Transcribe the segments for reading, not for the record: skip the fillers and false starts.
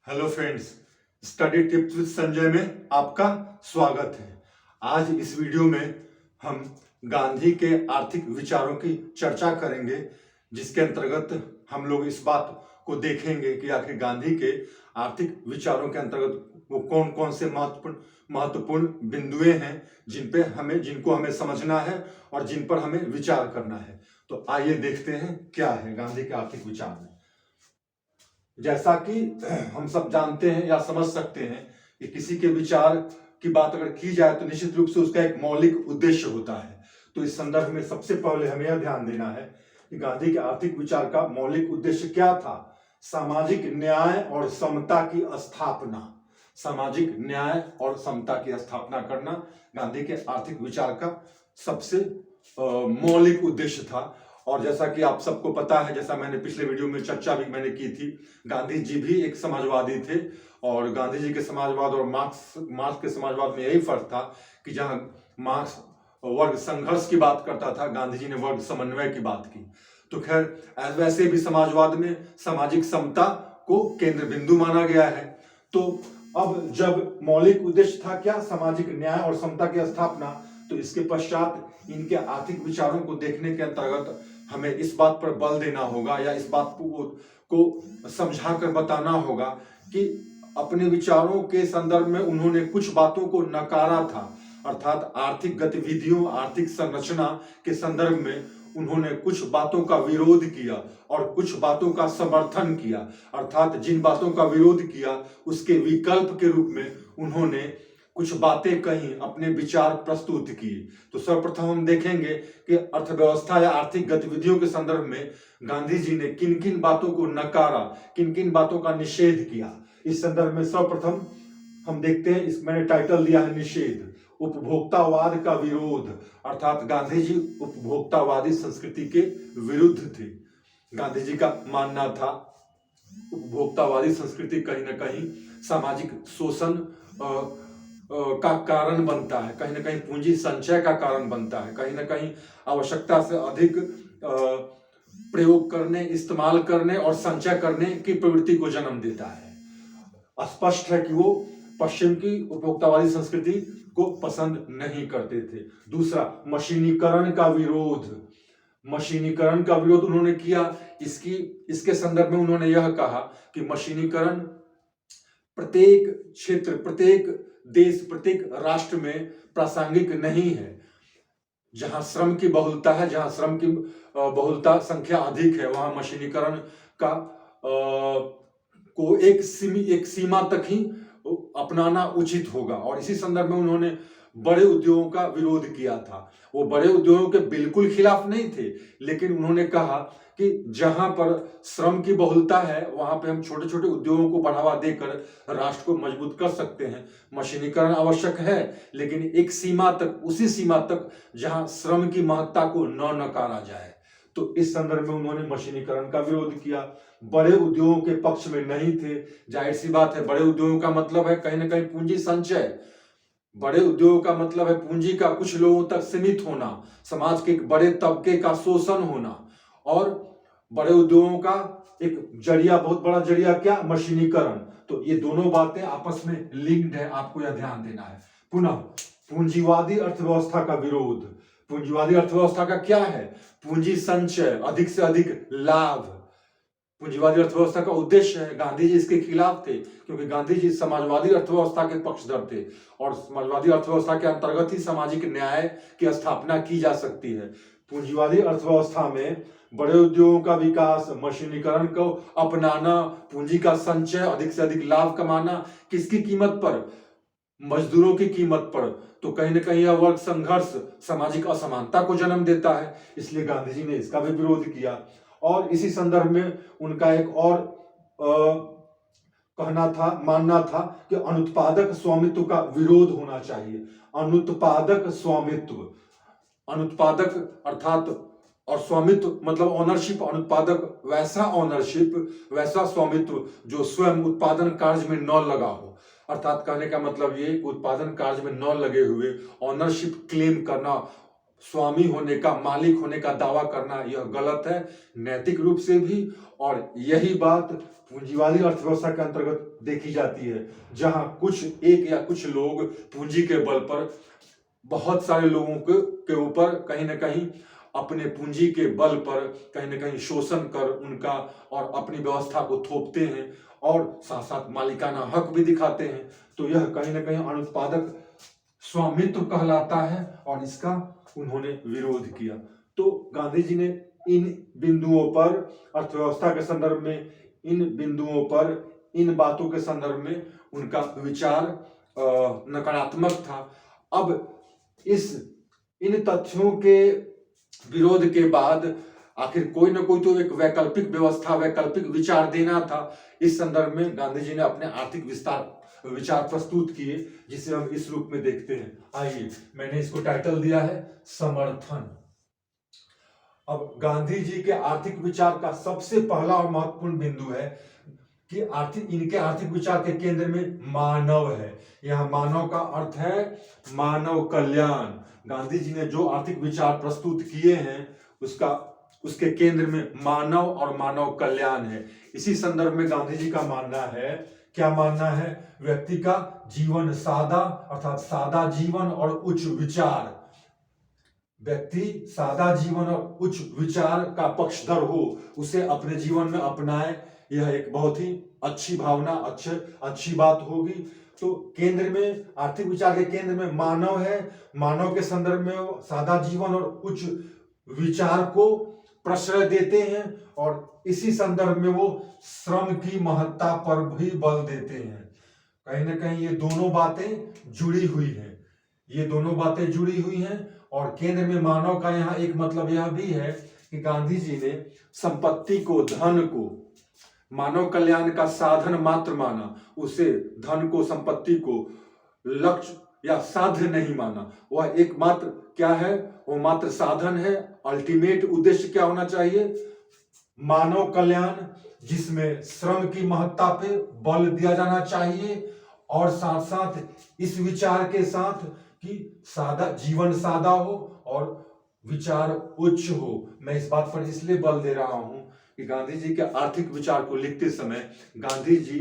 Hello friends, study tips with Sanjay में आपका स्वागत है। आज इस वीडियो में हम गांधी के आर्थिक विचारों की चर्चा करेंगे, जिसके अंतर्गत हम लोग इस बात को देखेंगे कि आखिर गांधी के आर्थिक विचारों के अंतर्गत वो कौन कौन से महत्वपूर्ण बिंदुएं हैं जिनको हमें समझना है और जिन पर हमें विचार करना है। तो आइए देखते हैं क्या है गांधी के आर्थिक विचार में। जैसा कि हम सब जानते हैं या समझ सकते हैं कि किसी के विचार की बात अगर की जाए तो निश्चित रूप से उसका एक मौलिक उद्देश्य होता है। तो इस संदर्भ में सबसे पहले हमें यह ध्यान देना है कि गांधी के आर्थिक विचार का मौलिक उद्देश्य क्या था। सामाजिक न्याय और समता की स्थापना। सामाजिक न्याय और समता की स्थापना करना गांधी के आर्थिक विचार का सबसे मौलिक उद्देश्य था। और जैसा कि आप सबको पता है, जैसा मैंने पिछले वीडियो में चर्चा भी मैंने की थी, गांधी जी भी एक समाजवादी थे और गांधी जी के समाजवाद और मार्क्स के समाजवाद में यही फर्क था कि जहां मार्क्स वर्ग संघर्ष की बात करता था, गांधी जी ने वर्ग समन्वय की बात की। तो खैर वैसे भी समाजवाद में सामाजिक समता को केंद्र बिंदु माना गया है। तो अब जब मौलिक उद्देश्य था क्या, सामाजिक न्याय और समता की स्थापना, तो इसके पश्चात इनके आर्थिक विचारों को देखने के अंतर्गत हमें इस बात पर बल देना होगा या इस बात को समझा कर बताना होगा कि अपने विचारों के संदर्भ में उन्होंने कुछ बातों को नकारा था। अर्थात आर्थिक गतिविधियों, आर्थिक संरचना के संदर्भ में उन्होंने कुछ बातों का विरोध किया और कुछ बातों का समर्थन किया। अर्थात जिन बातों का विरोध किया उसके विकल्प के रूप में उन्होंने कुछ बातें कही, अपने विचार प्रस्तुत किए। तो सर्वप्रथम हम देखेंगे कि अर्थव्यवस्था या आर्थिक गतिविधियों के संदर्भ में गांधी जी ने किन किन बातों को नकारा, किन किन बातों का निषेध किया। इस संदर्भ में सर्वप्रथम हम देखते हैं, इस मैंने टाइटल दिया है निषेध, उपभोक्तावाद का विरोध। अर्थात गांधी जी उपभोक्तावादी संस्कृति के विरुद्ध थे। गांधी जी का मानना था उपभोक्तावादी संस्कृति कहीं ना कहीं सामाजिक शोषण का कारण बनता है, कहीं ना कहीं पूंजी संचय का कारण बनता है, कहीं ना कहीं आवश्यकता से अधिक प्रयोग करने, इस्तेमाल करने और संचय करने की प्रवृत्ति को जन्म देता है। स्पष्ट है कि वो पश्चिम की उपभोक्तावादी संस्कृति को पसंद नहीं करते थे। दूसरा, मशीनीकरण का विरोध। मशीनीकरण का विरोध उन्होंने किया। इसके संदर्भ में उन्होंने यह कहा कि मशीनीकरण प्रत्येक क्षेत्र, प्रत्येक देश, प्रत्येक राष्ट्र में प्रासंगिक नहीं है। जहां श्रम की बहुलता है, जहां श्रम की बहुलता संख्या अधिक है, वहां मशीनीकरण का को एक सीमा तक ही अपनाना उचित होगा। और इसी संदर्भ में उन्होंने बड़े उद्योगों का विरोध किया था। वो बड़े उद्योगों के बिल्कुल खिलाफ नहीं थे, लेकिन उन्होंने कहा कि जहां पर श्रम की बहुलता है वहां पे हम छोटे छोटे उद्योगों को बढ़ावा देकर राष्ट्र को मजबूत कर सकते हैं। मशीनीकरण आवश्यक है, लेकिन एक सीमा तक, उसी सीमा तक जहां श्रम की महत्ता को न नकारा जाए। तो इस संदर्भ में उन्होंने मशीनीकरण का विरोध किया। बड़े उद्योगों के पक्ष में नहीं थे। जाहिर सी बात है, बड़े उद्योगों का मतलब है कहीं ना कहीं पूंजी संचय। बड़े उद्योगों का मतलब है पूंजी का कुछ लोगों तक सीमित होना, समाज के एक बड़े तबके का शोषण होना। और बड़े उद्योगों का एक जरिया, बहुत बड़ा जरिया क्या, मशीनीकरण। तो ये दोनों बातें आपस में लिंक्ड है, आपको यह ध्यान देना है। पुनः पूंजीवादी अर्थव्यवस्था का विरोध। पूंजीवादी अर्थव्यवस्था का क्या है, पूंजी संचय, अधिक से अधिक लाभ। पूंजीवादी अर्थव्यवस्था का उद्देश्य है, गांधी जी इसके खिलाफ थे क्योंकि गांधी जी समाजवादी अर्थव्यवस्था के पक्षधर थे और समाजवादी अर्थव्यवस्था के अंतर्गत ही सामाजिक न्याय की स्थापना की जा सकती है। पूंजीवादी अर्थव्यवस्था में बड़े उद्योगों का विकास, मशीनीकरण को अपनाना, पूंजी का संचय, अधिक से अधिक लाभ कमाना, किसकी कीमत पर, मजदूरों की कीमत पर। तो कहीं ना कहीं यह वर्ग संघर्ष सामाजिक असमानता को जन्म देता है, इसलिए गांधी जी ने इसका भी विरोध किया। और इसी संदर्भ में उनका एक और कहना था, मानना था कि अनुत्पादक स्वामित्व का विरोध होना चाहिए। अनुत्पादक स्वामित्व, अनुत्पादक अर्थात, और स्वामित्व मतलब ओनरशिप, अनुत्पादक वैसा ओनरशिप, वैसा स्वामित्व जो स्वयं उत्पादन कार्य में न लगा हो। अर्थात कहने का मतलब ये, उत्पादन कार्य में न लगे हुए ओनरशिप क्लेम करना, स्वामी होने का, मालिक होने का दावा करना यह गलत है, नैतिक रूप से भी। और यही बात पूंजीवादी अर्थव्यवस्था के अंतर्गत देखी जाती है, जहां कुछ एक या कुछ लोग पूंजी के बल पर बहुत सारे लोगों के ऊपर कहीं ना कहीं अपने पूंजी के बल पर कहीं ना कहीं शोषण कर उनका और अपनी व्यवस्था को थोपते हैं और साथ साथ मालिकाना हक भी दिखाते हैं। तो यह कहीं ना कहीं अनुत्पादक स्वामित्व कहलाता है और इसका उन्होंने विरोध किया। तो गांधी जी ने इन बिंदुओं पर, अर्थव्यवस्था के संदर्भ में, इन बिंदुओं पर, इन बातों के संदर्भ में उनका विचार नकारात्मक था। अब इन तथ्यों के विरोध के बाद आखिर कोई ना कोई तो एक वैकल्पिक व्यवस्था, वैकल्पिक विचार देना था। इस संदर्भ में गांधी जी ने अपने आर्थिक विचार प्रस्तुत किए, जिसे हम इस रूप में देखते हैं। आइए, मैंने इसको टाइटल दिया है समर्थन। अब गांधी जी के आर्थिक विचार का सबसे पहला और महत्वपूर्ण बिंदु है कि इनके आर्थिक विचार के केंद्र में मानव है। यह मानव का अर्थ है मानव कल्याण। गांधी जी ने जो आर्थिक विचार प्रस्तुत किए हैं उसके केंद्र में मानव और मानव कल्याण है। इसी संदर्भ में गांधी जी का मानना है, क्या मानना है? व्यक्ति का जीवन सादा, अर्थात सादा जीवन और उच्च विचार, व्यक्ति सादा जीवन और उच्च विचार का पक्षधर हो, उसे अपने जीवन में अपनाए। यह एक बहुत ही अच्छी भावना, अच्छी बात होगी। तो केंद्र में, आर्थिक विचार के केंद्र में मानव है। मानव के संदर्भ में वो सादा जीवन और उच्च विचार को प्रश्रय देते हैं और इसी संदर्भ में वो श्रम की महत्ता पर भी बल देते हैं। कहीं ना कहीं ये दोनों बातें जुड़ी हुई हैं। और केंद्र में मानव का यहाँ एक मतलब यह भी है कि गांधी जी ने संपत्ति को, धन को मानव कल्याण का साधन मात्र माना, उसे धन को, संपत्ति को लक्ष्य या साध्य नहीं माना। वह एकमात्र क्या है? वो मात्र साधन है। अल्टीमेट उद्देश्य क्या होना चाहिए? मानव कल्याण, जिसमें श्रम की महत्ता पे बल दिया जाना चाहिए और साथ साथ इस विचार के साथ कि जीवन सादा हो और विचार उच्च हो। मैं इस बात पर इसलिए बल दे रहा हूं कि गांधी जी के आर्थिक विचार को लिखते समय गांधी जी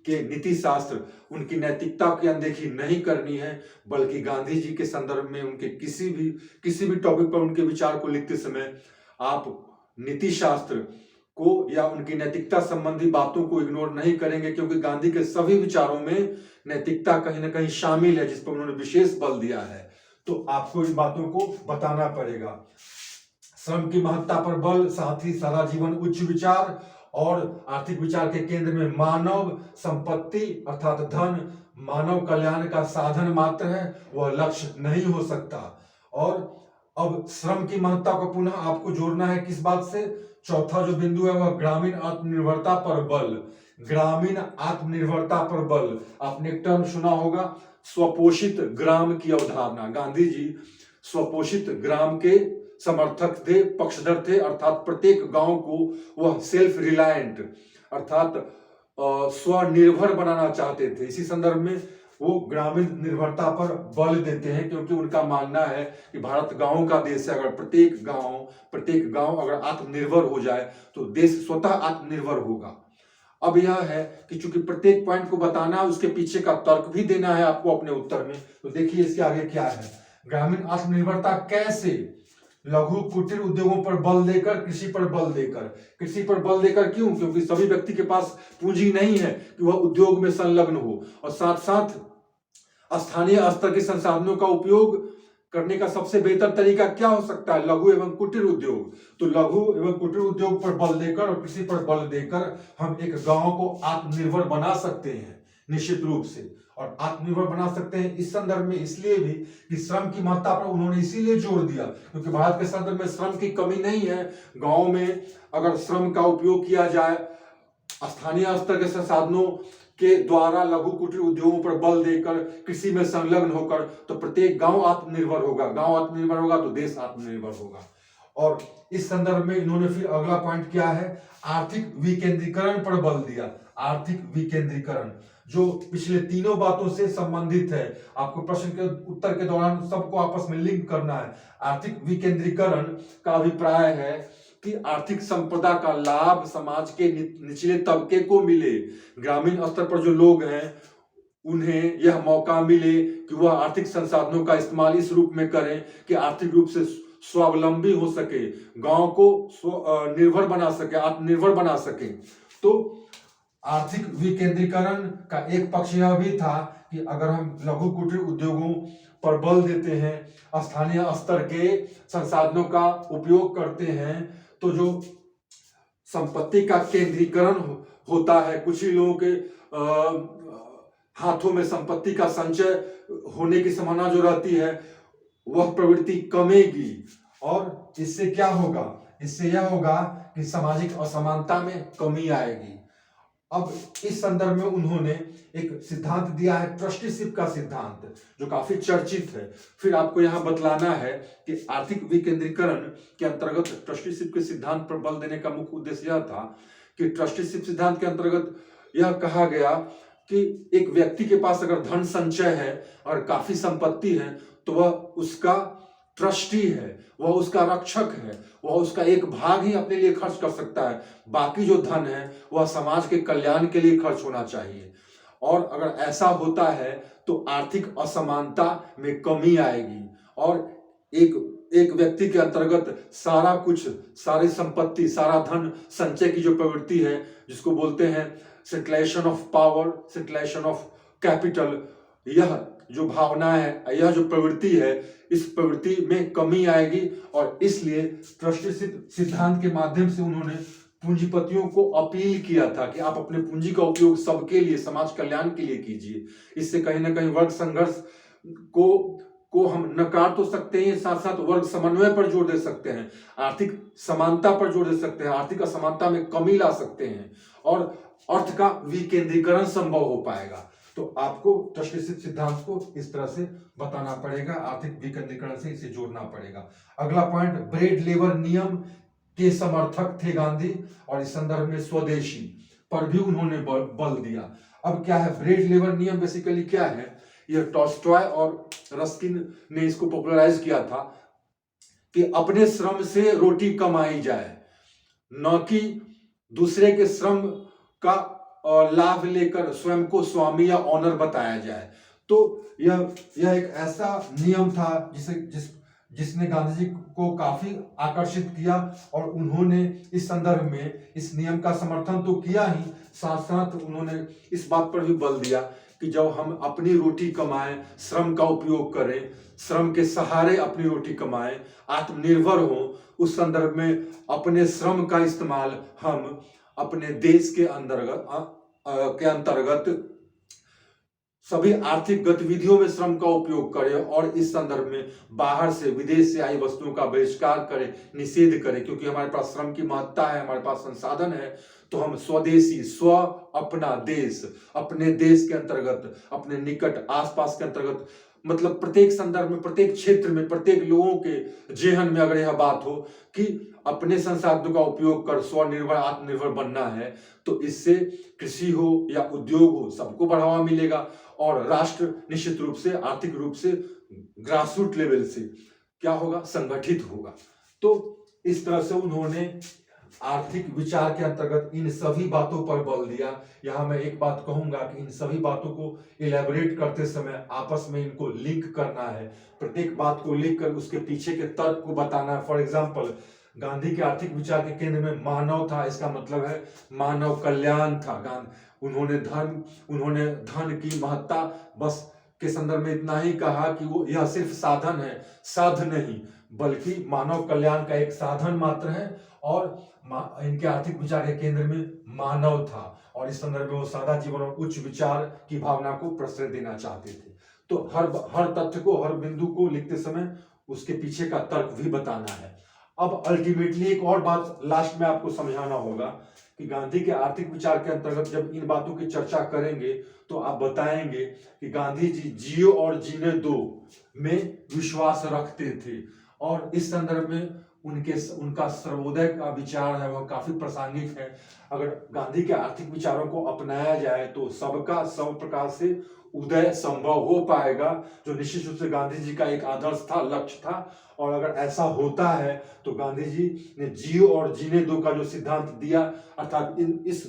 के नीति शास्त्र, उनकी नैतिकता की अनदेखी नहीं करनी है, बल्कि गांधी जी के संदर्भ में उनके किसी भी टॉपिक पर उनके विचार को लिखते समय आप नीति शास्त्र को या उनकी नैतिकता संबंधी बातों को इग्नोर नहीं करेंगे, क्योंकि गांधी के सभी विचारों में नैतिकता कहीं ना कहीं शामिल है, जिस पर उन्होंने विशेष बल दिया है। तो आपको इन बातों को बताना पड़ेगा। श्रम की महत्ता पर बल, साथ ही सादा जीवन, उच्च विचार और आर्थिक विचार के केंद्र में मानव, संपत्ति अर्थात धन मानव कल्याण का साधन मात्र है, वह लक्ष्य नहीं हो सकता। और अब श्रम की महत्ता को पुनः आपको जोड़ना है किस बात से? चौथा जो बिंदु है वह ग्रामीण आत्मनिर्भरता पर बल। ग्रामीण आत्मनिर्भरता पर बल, आपने एक टर्म सुना होगा, स्वपोषित ग्राम की अवधारणा। गांधी जी स्वपोषित ग्राम के समर्थक थे, पक्षधर थे, अर्थात प्रत्येक गांव को वह सेल्फ रिलायंट अर्थात स्वनिर्भर बनाना चाहते थे। इसी संदर्भ में वो ग्रामीण निर्भरता पर बल देते हैं, क्योंकि उनका मानना है कि भारत गांव का देश है। अगर प्रत्येक गांव अगर आत्मनिर्भर हो जाए तो देश स्वतः आत्मनिर्भर होगा। अब यह है कि चूंकि प्रत्येक पॉइंट को बताना है, उसके पीछे का तर्क भी देना है आपको अपने उत्तर में। तो देखिए इसके आगे क्या है। ग्रामीण आत्मनिर्भरता कैसे? लघु कुटीर उद्योगों पर बल देकर, कृषि पर बल देकर। क्यों? क्योंकि सभी व्यक्ति के पास पूंजी नहीं है कि वह उद्योग में संलग्न हो, और साथ साथ स्थानीय स्तर के संसाधनों का उपयोग करने का सबसे बेहतर तरीका क्या हो सकता है? लघु एवं कुटीर उद्योग। तो लघु एवं कुटीर उद्योग पर बल देकर और कृषि पर बल देकर हम एक गांव को आत्मनिर्भर बना सकते हैं निश्चित रूप से। और आत्मनिर्भर बना सकते हैं इस संदर्भ में इसलिए भी कि श्रम की महत्ता पर उन्होंने इसीलिए जोर दिया क्योंकि भारत के संदर्भ में श्रम की कमी नहीं है। गांव में अगर श्रम का उपयोग किया जाए स्थानीय स्तर के संसाधनों के द्वारा, लघु कुटीर उद्योगों पर बल देकर, कृषि में संलग्न होकर, तो प्रत्येक गांव आत्मनिर्भर होगा। गांव आत्मनिर्भर होगा तो देश आत्मनिर्भर होगा। और इस संदर्भ में इन्होंने फिर अगला पॉइंट क्या है? आर्थिक विकेंद्रीकरण पर बल दिया। आर्थिक विकेंद्रीकरण, जो पिछले तीनों बातों से संबंधित है। आपको प्रश्न के उत्तर के दौरान सबको आपस में लिंक करना है। आर्थिक विकेंद्रीकरण का अभिप्राय है कि आर्थिक संपदा का लाभ समाज के निचले तबके को मिले। ग्रामीण स्तर पर जो लोग हैं उन्हें यह मौका मिले कि वह आर्थिक संसाधनों का इस्तेमाल इस रूप में करें कि आर्थिक रूप से स्वावलंबी हो सके, गांव को निर्भर बना सके, आत्मनिर्भर बना सके। तो आर्थिक विकेंद्रीकरण का एक पक्ष यह भी था कि अगर हम लघु कुटीर उद्योगों पर बल देते हैं, स्थानीय स्तर के संसाधनों का उपयोग करते हैं, तो जो संपत्ति का केंद्रीकरण होता है, कुछ ही लोगों के हाथों में संपत्ति का संचय होने की संभावना जो रहती है, वह प्रवृत्ति कमेगी। और इससे क्या होगा? इससे यह होगा कि सामाजिक असमानता में कमी आएगी। अब इस संदर्भ में उन्होंने एक सिद्धांत दिया है, ट्रस्टीशिप का सिद्धांत, जो काफी चर्चित है। फिर आपको यहां बतलाना है कि आर्थिक विकेंद्रीकरण के अंतर्गत ट्रस्टीशिप के सिद्धांत पर बल देने का मुख्य उद्देश्य यह था कि ट्रस्टीशिप सिद्धांत के अंतर्गत यह कहा गया कि एक व्यक्ति के पास अगर धन संचय है और काफी संपत्ति है, तो वह उसका ट्रस्टी है, वह उसका रक्षक है, वह उसका एक भाग ही अपने लिए खर्च कर सकता है। बाकी जो धन है वह समाज के कल्याण के लिए खर्च होना चाहिए। और अगर ऐसा होता है तो आर्थिक असमानता में कमी आएगी और एक व्यक्ति के अंतर्गत सारा कुछ, सारी संपत्ति, सारा धन संचय की जो प्रवृत्ति है, जिसको बोलते हैं सेटलेशन ऑफ पावर, सेटलेशन ऑफ कैपिटल, यह जो भावना है, यह जो प्रवृत्ति है, इस प्रवृत्ति में कमी आएगी। और इसलिए ट्रस्टीशिप सिद्धांत के माध्यम से उन्होंने पूंजीपतियों को अपील किया था कि आप अपने पूंजी का उपयोग सबके लिए, समाज कल्याण के लिए कीजिए। इससे कहीं ना कहीं वर्ग संघर्ष को हम नकार तो सकते हैं, साथ साथ वर्ग समन्वय पर जोर दे सकते हैं, आर्थिक समानता पर जोर दे सकते हैं, आर्थिक असमानता में कमी ला सकते हैं और अर्थ का विकेंद्रीकरण संभव हो पाएगा। तो आपको ट्रस्टीशिप सिद्धांत को इस तरह से बताना पड़ेगा, आर्थिक विकेंद्रीकरण से इसे जोड़ना पड़ेगा। अगला पॉइंट, ब्रेड लेवर नियम के समर्थक थे गांधी और इस संदर्भ में स्वदेशी पर भी उन्होंने बल दिया। अब क्या है ब्रेड लेवर नियम? बेसिकली क्या है, यह टॉल्स्टॉय और रस्किन ने इसको पॉपुलराइज किया था कि अपने श्रम से रोटी कमाई जाए, न कि दूसरे के श्रम का लाभ लेकर स्वयं को स्वामी या ऑनर बताया जाए। तो यह एक ऐसा नियम था जिसने गांधी जी को काफी आकर्षित किया और उन्होंने इस संदर्भ में इस नियम का समर्थन तो किया ही, साथ साथ उन्होंने इस बात पर भी बल दिया कि जब हम अपनी रोटी कमाएं, श्रम का उपयोग करें, श्रम के सहारे अपनी रोटी कमाएं, आत्मनिर्भर हो, उस संदर्भ में अपने श्रम का इस्तेमाल हम अपने देश के अंतर्गत सभी आर्थिक गतिविधियों में श्रम का उपयोग करें और इस संदर्भ में बाहर से, विदेश से आई वस्तुओं का बहिष्कार करें, निषेध करें। क्योंकि हमारे पास श्रम की महत्ता है, हमारे पास संसाधन है, तो हम स्वदेशी, अपना देश, अपने देश के अंतर्गत, अपने निकट आसपास के अंतर्गत, मतलब प्रत्येक संदर्भ में, प्रत्येक क्षेत्र में, प्रत्येक लोगों के जेहन में अगर यह बात हो कि अपने संसाधनों का उपयोग कर स्वनिर्भर, आत्मनिर्भर बनना है, तो इससे कृषि हो या उद्योग हो, सबको बढ़ावा मिलेगा और राष्ट्र निश्चित रूप से, आर्थिक रूप से, ग्रासरूट लेवल से क्या होगा, संगठित होगा। तो इस तरह से उन्होंने आर्थिक विचार के अंतर्गत इन सभी बातों पर बल दिया। यहां मैं एक बात कहूंगा कि इन सभी बातों को इलेबोरेट करते समय आपस में इनको लिंक करना है, प्रत्येक बात को लिख कर उसके पीछे के तर्क को बताना है। फॉर एग्जाम्पल, गांधी के आर्थिक विचार के केंद्र में मानव था, इसका मतलब है मानव कल्याण था। उन्होंने धन की महत्ता बस के संदर्भ में इतना ही कहा कि वो यह सिर्फ साधन है, साध नहीं, बल्कि मानव कल्याण का एक साधन मात्र है और इनके आर्थिक विचार के केंद्र में मानव था और इस संदर्भ में वो सादा जीवन और उच्च विचार की भावना को प्रश्रय देना चाहते थे। तो हर तथ्य को, हर बिंदु को लिखते समय उसके पीछे का तर्क भी बताना है। अब अल्टीमेटली एक और बात लास्ट में आपको समझाना होगा कि गांधी के आर्थिक विचार के अंतर्गत जब इन बातों की चर्चा करेंगे तो आप बताएंगे कि गांधी जी जियो और जीने दो में विश्वास रखते थे और इस संदर्भ में उनका सर्वोदय का विचार है वह काफी प्रासंगिक है। अगर गांधी के आर्थिक विचारों को अपनाया जाए तो सबका सब प्रकार से उदय संभव हो पाएगा, जो निश्चित रूप से गांधी जी का एक आदर्श था, लक्ष्य था। और अगर ऐसा होता है तो गांधी जी ने जियो और जीने दो का जो सिद्धांत दिया, अर्थात इस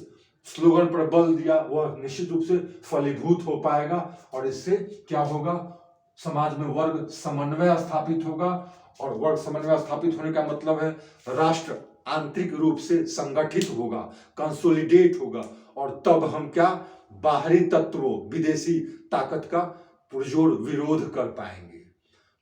स्लोगन पर बल दिया, वह निश्चित रूप से फलीभूत हो पाएगा। और इससे क्या होगा, समाज में वर्ग समन्वय स्थापित होगा। और वर्ग समन्वय स्थापित होने का मतलब है राष्ट्र आंतरिक रूप से संगठित होगा, कंसोलिडेट होगा। और तब हम क्या, बाहरी तत्वों, विदेशी ताकत का पुरजोर विरोध कर पाएंगे।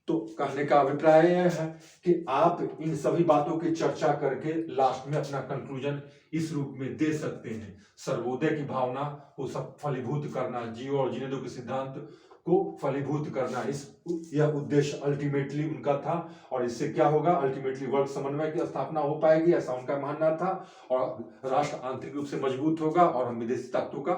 तो कहने का अभिप्राय यह है कि आप इन सभी बातों की चर्चा करके लास्ट में अपना कंक्लूजन इस रूप में दे सकते हैं। सर्वोदय की भावना को सब फलीभूत करना, जियो और जीने दो के सिद्धांत को फलीभूत करना, यह उद्देश्य अल्टीमेटली उनका था। और इससे क्या होगा, अल्टीमेटली वर्ग समन्वय की स्थापना हो पाएगी, ऐसा उनका मानना था। और राष्ट्र आंतरिक रूप से मजबूत होगा और हम विदेशी ताकतों का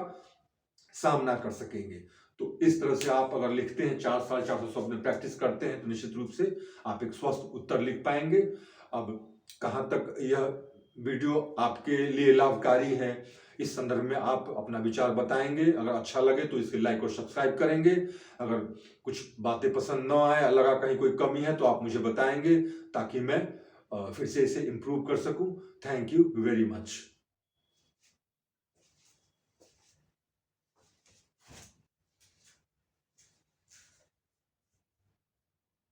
सामना कर सकेंगे। तो इस तरह से आप अगर लिखते हैं, 400-450 शब्द में प्रैक्टिस करते हैं, तो निश्चित रूप से आप एक स्वस्थ उत्तर लिख पाएंगे। अब कहाँ तक यह वीडियो आपके लिए लाभकारी है, इस संदर्भ में आप अपना विचार बताएंगे। अगर अच्छा लगे तो इसे लाइक और सब्सक्राइब करेंगे। अगर कुछ बातें पसंद न आए, लगा कहीं कोई कमी है, तो आप मुझे बताएंगे ताकि मैं फिर से इसे इम्प्रूव कर सकूं। Thank you very much.